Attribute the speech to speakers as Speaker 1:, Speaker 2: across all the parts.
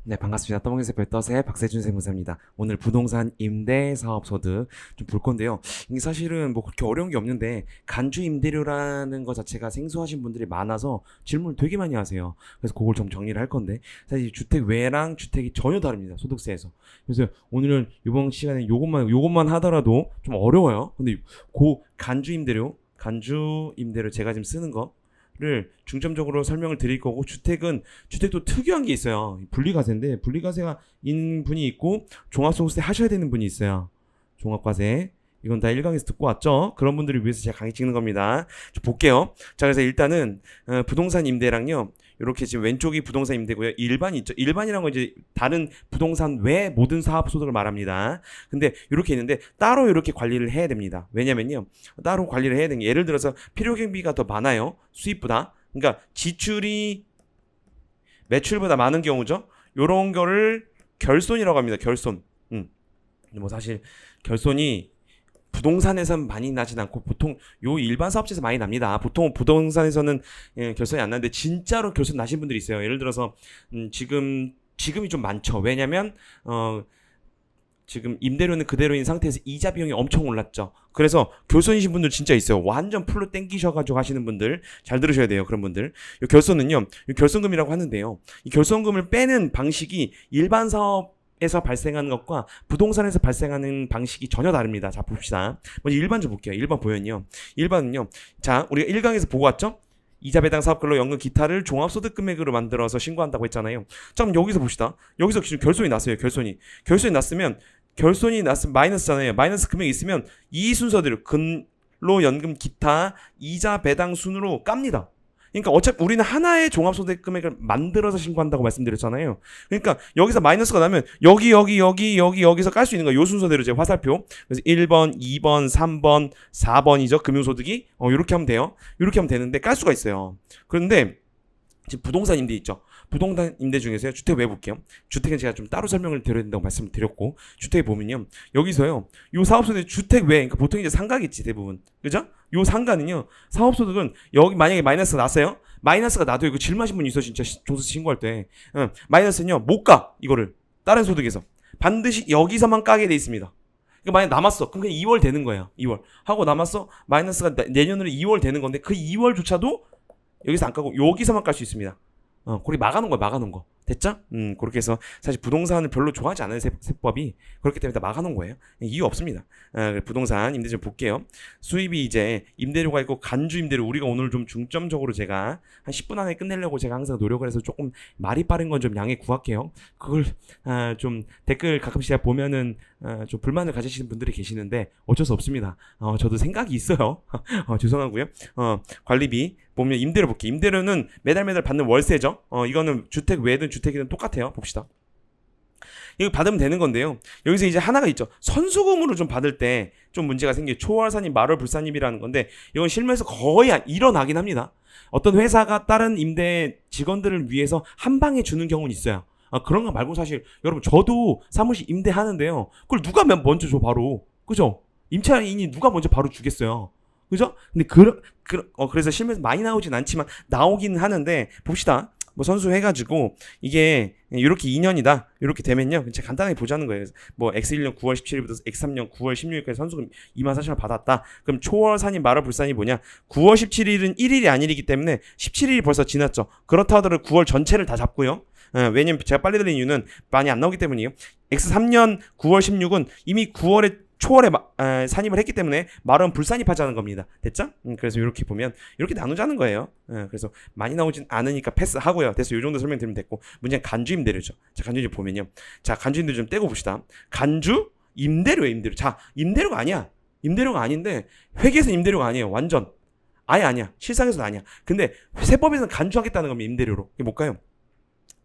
Speaker 1: 네, 반갑습니다. 떠먹이세 별떠세 박세준 세무사입니다. 오늘 부동산 임대 사업 소득 좀 볼 건데요. 이게 사실은 뭐 그렇게 어려운 게 없는데 간주 임대료라는 것 자체가 생소하신 분들이 많아서 질문을 되게 많이 하세요. 그래서 그걸 좀 정리를 할 건데 사실 주택 외랑 주택이 전혀 다릅니다. 소득세에서. 그래서 오늘은 이번 시간에 요것만 하더라도 좀 어려워요. 근데 간주 임대료 제가 지금 쓰는 거 를 중점적으로 설명을 드릴 거고 주택도 특이한 게 있어요. 분리과세인데 분리과세가인 분이 있고 종합소득세 하셔야 되는 분이 있어요. 종합과세 이건 다 1강에서 듣고 왔죠. 그런 분들을 위해서 제가 강의 찍는 겁니다. 좀 볼게요. 자, 그래서 일단은 부동산 임대랑요. 이렇게 지금 왼쪽이 부동산 임대고요. 일반이 있죠. 일반이란 건 이제 다른 부동산 외 모든 사업 소득을 말합니다. 근데 이렇게 있는데 따로 이렇게 관리를 해야 됩니다. 왜냐면요. 따로 관리를 해야 되는 게 예를 들어서 필요 경비가 더 많아요. 수입보다. 그러니까 지출이 매출보다 많은 경우죠. 요런 거를 결손이라고 합니다. 결손. 뭐 사실 결손이 부동산에서는 많이 나진 않고 보통 요 일반 사업체에서 많이 납니다. 보통 부동산에서는 결손이 안 나는데 진짜로 결손 나신 분들이 있어요. 예를 들어서 지금이 좀 많죠. 왜냐면 지금 임대료는 그대로인 상태에서 이자 비용이 엄청 올랐죠. 그래서 결손이신 분들 진짜 있어요. 완전 풀로 땡기셔가지고 하시는 분들 잘 들으셔야 돼요. 그런 분들. 이 결손은요, 이 결손금이라고 하는데요. 이 결손금을 빼는 방식이 일반 사업에서 발생하는 것과 부동산에서 발생하는 방식이 전혀 다릅니다. 자, 봅시다. 먼저 일반 좀 볼게요. 일반 보면요. 일반은요. 자, 우리가 1강에서 보고 왔죠? 이자 배당 사업근로 연금 기타를 종합소득 금액으로 만들어서 신고한다고 했잖아요. 자, 그럼 여기서 봅시다. 여기서 지금 결손이 났어요. 결손이 났으면 마이너스잖아요. 마이너스 금액이 있으면 이 순서대로 근로 연금 기타 이자 배당 순으로 깝니다. 그러니까 어차피 우리는 하나의 종합소득 금액을 만들어서 신고한다고 말씀드렸잖아요. 그러니까 여기서 마이너스가 나면 여기서 깔 수 있는 거예요. 요 순서대로 제 화살표. 그래서 1번, 2번, 3번, 4번이죠. 금융소득이. 이렇게 하면 돼요. 이렇게 하면 되는데 깔 수가 있어요. 그런데 지금 부동산 임대 있죠. 부동산 임대 중에서요. 주택 왜 볼게요. 주택은 제가 좀 따로 설명을 드려야 된다고 말씀을 드렸고 주택에 보면요. 여기서요. 요 사업소득 주택 외 그러니까 보통 이제 상가겠지 대부분. 그죠? 요 상가는요. 사업소득은 여기 만약에 마이너스가 났어요. 마이너스가 나도 이거 질문하신 분이 있어 진짜 종소득 신고할 때. 마이너스는요. 못 가. 이거를. 다른 소득에서. 반드시 여기서만 까게 돼 있습니다. 그러니까 만약 남았어. 그럼 그냥 2월 되는 거예요. 2월. 하고 남았어. 마이너스가 내년으로 2월 되는 건데 그 2월조차도 여기서 안 까고 여기서만 깔 수 있습니다. 거기 막아놓은 거야, 막아놓은 거. 됐죠? 그렇게 해서 사실 부동산을 별로 좋아하지 않아요, 세법이. 그렇기 때문에 다 막아놓은 거예요. 이유 없습니다. 부동산 임대 좀 볼게요. 수입이 이제 임대료가 있고 간주 임대료 우리가 오늘 좀 중점적으로 제가 한 10분 안에 끝내려고 제가 항상 노력을 해서 조금 말이 빠른 건 좀 양해 구할게요. 그걸 좀 댓글 가끔씩 제가 보면은 좀 불만을 가지시는 분들이 계시는데 어쩔 수 없습니다. 저도 생각이 있어요. 죄송하고요. 관리비 보면 임대료 볼게요. 임대료는 매달 받는 월세죠. 이거는 주택 외든 주택이든 똑같아요. 봅시다. 이거 받으면 되는 건데요. 여기서 이제 하나가 있죠. 선수금으로 좀 받을 때 좀 문제가 생겨요. 초월산입, 말월불산입이라는 건데 이건 실무에서 거의 일어나긴 합니다. 어떤 회사가 다른 임대 직원들을 위해서 한 방에 주는 경우는 있어요. 그런 거 말고 사실 여러분 저도 사무실 임대하는데요. 그걸 누가 먼저 줘 바로. 그죠? 임차인이 누가 먼저 바로 주겠어요. 그죠? 근데 그래서 실무에서 많이 나오진 않지만 나오긴 하는데 봅시다. 뭐 선수 해가지고 이게 이렇게 2년이다 이렇게 되면요 제가 간단하게 보자는 거예요. 뭐 X1년 9월 17일부터 X3년 9월 16일까지 선수금 24,000원 받았다. 그럼 초월 산입 말월 불산이 뭐냐? 9월 17일은 1일이 아니기 때문에 17일이 벌써 지났죠. 그렇다 하더라도 9월 전체를 다 잡고요. 왜냐면 제가 빨리 들린 이유는 많이 안 나오기 때문이에요. X3년 9월 16은 이미 9월에 초월에 산입을 했기 때문에 말은 불산입하자는 겁니다. 됐죠? 그래서 이렇게 보면 이렇게 나누자는 거예요. 그래서 많이 나오진 않으니까 패스하고요. 됐어. 요 정도 설명드리면 됐고 문제는 간주 임대료죠. 자, 간주 임대료 보면요. 자, 간주 임대료 좀 떼고 봅시다. 간주 임대료예요, 임대료. 자, 임대료가 아니야. 임대료가 아닌데 회계에서는 임대료가 아니에요. 완전 아예 아니야. 실상에서는 아니야. 근데 세법에서는 간주하겠다는 겁니다. 임대료로. 이게 뭘까요?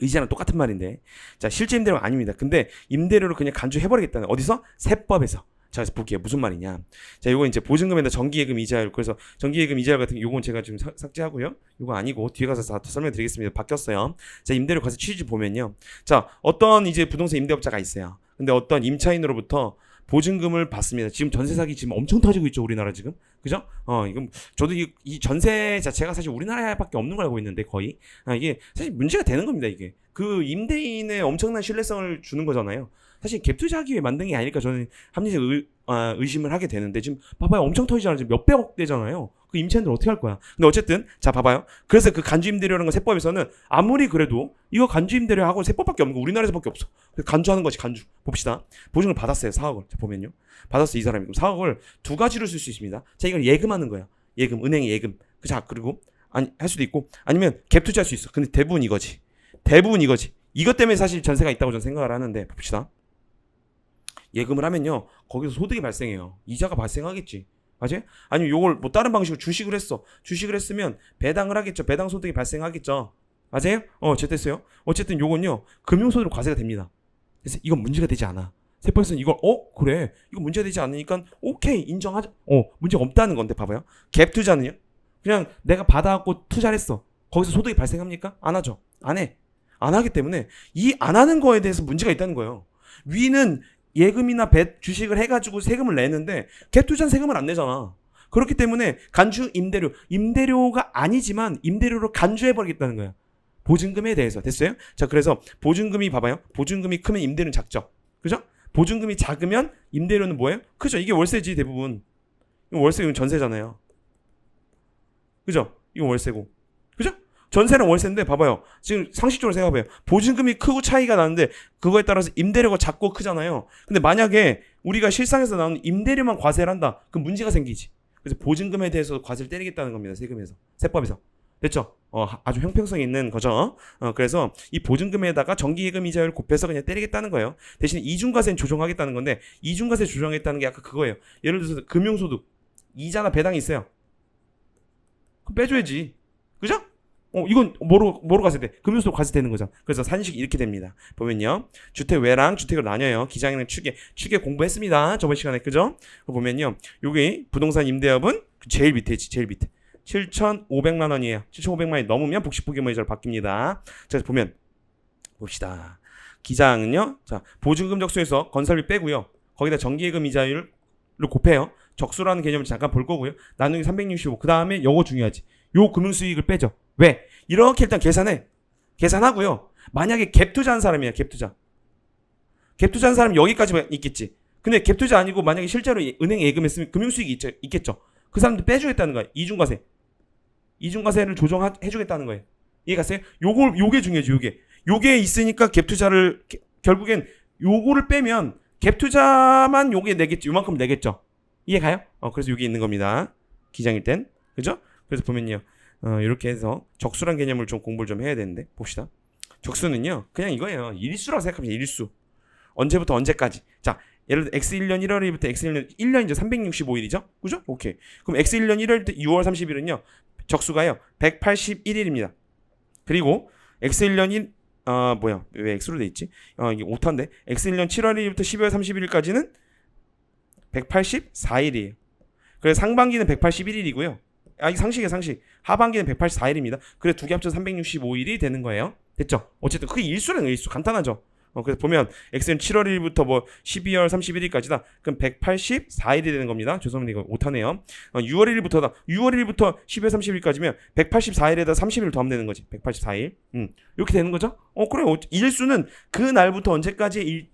Speaker 1: 의지랑 똑같은 말인데. 자, 실제 임대료가 아닙니다. 근데 임대료를 그냥 간주해버리겠다는. 어디서? 세법에서. 자, 그래서 볼게요. 무슨 말이냐. 자, 요거 이제 보증금에다 정기예금 이자율. 그래서 정기예금 이자율 같은 게 요건 제가 지금 삭제하고요. 요거 아니고 뒤에 가서 다 설명드리겠습니다. 바뀌었어요. 자, 임대료 가서 취지 보면요. 자, 어떤 이제 부동산 임대업자가 있어요. 근데 어떤 임차인으로부터 보증금을 받습니다. 지금 전세 사기 지금 엄청 터지고 있죠, 우리나라 지금. 그죠? 이건 저도 이 전세 자체가 사실 우리나라밖에 없는 걸 알고 있는데 거의 이게 사실 문제가 되는 겁니다. 이게 그 임대인의 엄청난 신뢰성을 주는 거잖아요. 사실 갭 투자하기 위해 만든 게 아닐까 저는 합리적 의심을 하게 되는데 지금 봐봐요, 엄청 터지잖아요. 지금 몇백억 대잖아요. 그 임차인들 어떻게 할 거야? 근데 어쨌든 자 봐봐요. 그래서 그 간주임대료라는 거 세법에서는 아무리 그래도 이거 간주임대료하고 세법밖에 없는 거 우리나라에서밖에 없어. 간주하는 거지, 간주. 봅시다. 보증을 받았어요, 4억을. 자 보면요, 받았어 이 사람이. 그럼 4억을 두 가지로 쓸 수 있습니다. 자 이걸 예금하는 거야. 예금, 은행에 예금. 자 그리고 아니 할 수도 있고 아니면 갭 투자할 수 있어. 근데 대부분 이거지. 대부분 이거지. 이것 때문에 사실 전세가 있다고 저는 생각을 하는데 봅시다. 예금을 하면요 거기서 소득이 발생해요. 이자가 발생하겠지. 맞아요? 아니면 요걸 뭐 다른 방식으로 주식을 했어. 주식을 했으면 배당을 하겠죠. 배당 소득이 발생하겠죠. 맞아요? 됐어요. 어쨌든 요건요 금융소득으로 과세가 됩니다. 그래서 이건 문제가 되지 않아. 세법에서는 이걸 그래 이거 문제가 되지 않으니까 오케이 인정하자. 문제가 없다는 건데 봐봐요. 갭 투자는요 그냥 내가 받아갖고 투자를 했어. 거기서 소득이 발생합니까? 안 하죠. 안 해. 안 하기 때문에 이 안 하는 거에 대해서 문제가 있다는 거예요. 위는 예금이나 주식을 해가지고 세금을 내는데 갭 투자는 세금을 안 내잖아. 그렇기 때문에 간주 임대료가 아니지만 임대료로 간주해버리겠다는 거야. 보증금에 대해서. 됐어요? 자 그래서 보증금이 봐봐요. 보증금이 크면 임대료는 작죠. 그죠? 보증금이 작으면 임대료는 뭐예요? 그죠? 이게 월세지 대부분. 이거 월세, 이건 전세잖아요. 그죠? 이건 월세고. 그죠? 전세는 월세인데 봐봐요. 지금 상식적으로 생각해봐요. 보증금이 크고 차이가 나는데 그거에 따라서 임대료가 작고 크잖아요. 근데 만약에 우리가 실상에서 나오는 임대료만 과세를 한다. 그럼 문제가 생기지. 그래서 보증금에 대해서 과세를 때리겠다는 겁니다. 세금에서. 세법에서. 됐죠? 아주 형평성이 있는 거죠. 그래서 이 보증금에다가 정기예금 이자율 곱해서 그냥 때리겠다는 거예요. 대신 이중과세는 조정하겠다는 건데 이중과세 조정하겠다는 게 아까 그거예요. 예를 들어서 금융소득 이자나 배당이 있어요. 그럼 빼줘야지. 그죠? 이건 뭐로 과세돼? 금융소득 과세되는 거죠. 그래서 산식이 이렇게 됩니다. 보면요. 주택 외랑 주택으로 나뉘어요. 기장에는 추계 공부했습니다. 저번 시간에. 그죠? 보면요. 여기 부동산 임대업은 제일 밑에지. 제일 밑에. 7,500만 원이에요. 7,500만 원이 넘으면 복식부기물 이자로 바뀝니다. 자, 보면 봅시다. 기장은요. 자, 보증금 적수에서 건설비 빼고요. 거기다 정기예금 이자율을 곱해요. 적수라는 개념을 잠깐 볼 거고요. 나누기 365. 그다음에 요거 중요하지. 요 금융수익을 빼죠. 왜? 이렇게 일단 계산하고요. 만약에 갭 투자한 사람이야. 갭 투자한 사람이 여기까지만 있겠지. 근데 갭 투자 아니고 만약에 실제로 은행 예금했으면 금융수익이 있겠죠. 그 사람들 빼주겠다는 거야. 이중과세를 조정해주겠다는 거예요. 이해갔어요? 요게 중요하지. 요게 있으니까 갭 투자를 결국엔 요거를 빼면 갭 투자만 요게 내겠지. 요만큼 내겠죠. 이해가요? 그래서 여기 있는 겁니다. 기장일 땐. 그죠? 그래서 보면요. 이렇게 해서 적수란 개념을 좀 공부를 좀 해야 되는데 봅시다. 적수는요. 그냥 이거예요. 일수라고 생각하면 일수. 언제부터 언제까지. 자, 예를 들어 X1년 1월 1일부터 X1년 1년이죠. 365일이죠. 그죠? 오케이. 그럼 X1년 1월부터 6월 30일은요. 적수가요. 181일입니다. 그리고 X1년 왜 X로 돼 있지? 이게 오타인데. X1년 7월 1일부터 12월 31일까지는 184일이에요. 그래서 상반기는 181일이고요. 이 상식이에요, 상식. 하반기는 184일입니다. 그래서 두 개 합쳐서 365일이 되는 거예요. 됐죠? 어쨌든 그게 일수라는 거예요, 일수. 간단하죠? 그래서 보면 X는 7월 1일부터 12월 31일까지다. 그럼 184일이 되는 겁니다. 죄송합니다. 이거 못하네요. 6월 1일부터 12월 30일까지면 184일에다 30일 더하면 되는 거지. 184일. 이렇게 되는 거죠? 그래. 일수는 그 날부터 언제까지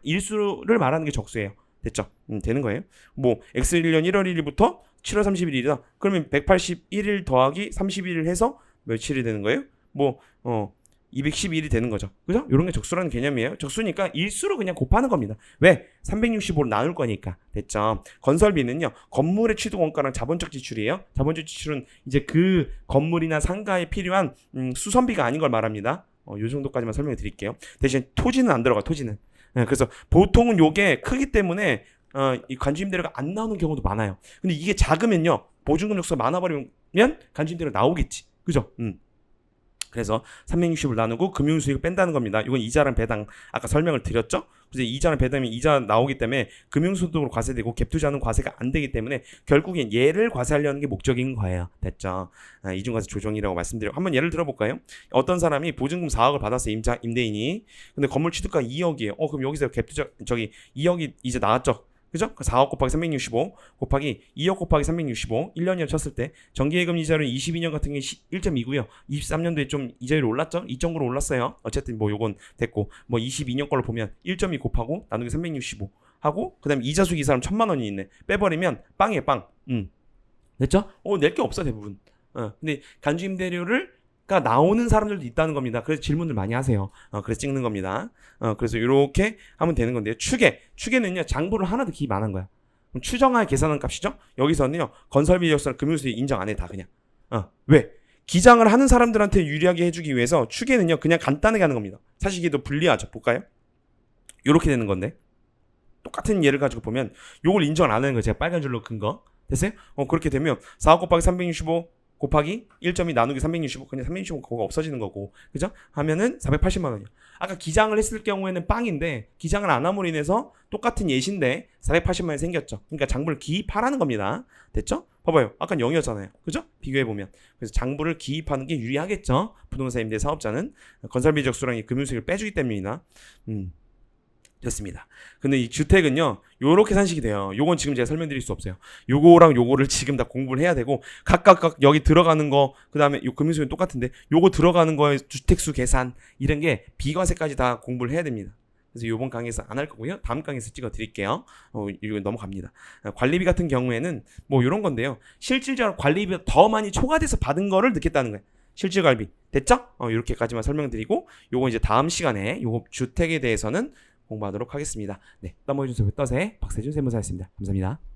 Speaker 1: 일수를 말하는 게 적수예요. 됐죠? 되는 거예요. X1년 1월 1일부터 7월 30일이다. 그러면 181일 더하기 31일 해서 며칠이 되는 거예요? 212일이 되는 거죠. 그죠? 이런 게 적수라는 개념이에요. 적수니까 일수로 그냥 곱하는 겁니다. 왜? 365로 나눌 거니까. 됐죠? 건설비는요. 건물의 취득 원가랑 자본적 지출이에요. 자본적 지출은 이제 그 건물이나 상가에 필요한 수선비가 아닌 걸 말합니다. 요 정도까지만 설명해 드릴게요. 대신 토지는 안 들어가. 토지는. 그래서 보통은 요게 크기 때문에 이 간주임대료가 안 나오는 경우도 많아요. 근데 이게 작으면요. 보증금 적수가 많아버리면 간주임대료 나오겠지. 그죠? 그래서 360을 나누고 금융수익을 뺀다는 겁니다. 이건 이자랑 배당 아까 설명을 드렸죠. 그래서 이자랑 배당이 이자 나오기 때문에 금융소득으로 과세되고 갭투자는 과세가 안 되기 때문에 결국엔 얘를 과세하려는 게 목적인 거예요. 됐죠? 이중과세 조정이라고 말씀드리고 한번 예를 들어볼까요? 어떤 사람이 보증금 4억을 받았어요. 임대인이. 근데 건물 취득가 2억이에요. 그럼 여기서 갭투자 2억이 이제 나왔죠. 그죠? 4억 곱하기 365 곱하기 2억 곱하기 365 1년이라 쳤을 때 정기예금 이자율은 22년 같은 게 1.2고요. 23년도에 좀 이자율이 올랐죠? 2.9로 올랐어요. 어쨌든 뭐 요건 됐고 뭐 22년 걸로 보면 1.2 곱하고 나누기 365 하고 그다음에 이자수기 이 사람 1,000만 원이 있네. 빼버리면 빵이에요, 빵. 됐죠? 낼 게 없어 대부분. 근데 간주임대료가 나오는 사람들도 있다는 겁니다. 그래서 질문들 많이 하세요. 그래서 찍는 겁니다. 그래서 이렇게 하면 되는 건데요. 추계는요 장부를 하나 더 기입 안 한 거야. 그럼 추정하에 계산한 값이죠. 여기서는요 건설비 적설 금융수익 인정 안 해 다 그냥. 왜? 기장을 하는 사람들한테 유리하게 해주기 위해서 추계는요 그냥 간단하게 하는 겁니다. 사실 이게 더 불리하죠. 볼까요? 이렇게 되는 건데 똑같은 예를 가지고 보면 요걸 인정 안 하는 거예요. 제가 빨간 줄로 큰 거. 됐어요? 그렇게 되면 4억 곱하기 365 곱하기 1.2 나누기 365 그냥 365 그거가 없어지는 거고 그죠? 하면은 480만 원이요. 아까 기장을 했을 경우에는 빵인데 기장을 안 함으로 인해서 똑같은 예시인데 480만 원이 생겼죠. 그러니까 장부를 기입하라는 겁니다. 됐죠? 봐봐요. 아까 0이었잖아요. 그죠? 비교해보면. 그래서 장부를 기입하는 게 유리하겠죠. 부동산 임대 사업자는 건설비 적수랑 금융수익을 빼주기 때문이나 됐습니다. 근데 이 주택은요, 요렇게 산식이 돼요. 요건 지금 제가 설명드릴 수 없어요. 요거랑 요거를 지금 다 공부를 해야 되고, 각각 여기 들어가는 거, 그 다음에 요 금융수익은 똑같은데, 요거 들어가는 거에 주택수 계산, 이런 게 비과세까지 다 공부를 해야 됩니다. 그래서 요번 강의에서 안 할 거고요. 다음 강의에서 찍어 드릴게요. 이거 넘어갑니다. 관리비 같은 경우에는 뭐 요런 건데요. 실질적으로 관리비가 더 많이 초과돼서 받은 거를 넣겠다는 거예요. 실질관리비. 됐죠? 이렇게까지만 설명드리고, 요거 이제 다음 시간에 요거 주택에 대해서는 공부하도록 하겠습니다. 네, 넘어해주세요. 떠세 박세준 세무사였습니다. 감사합니다.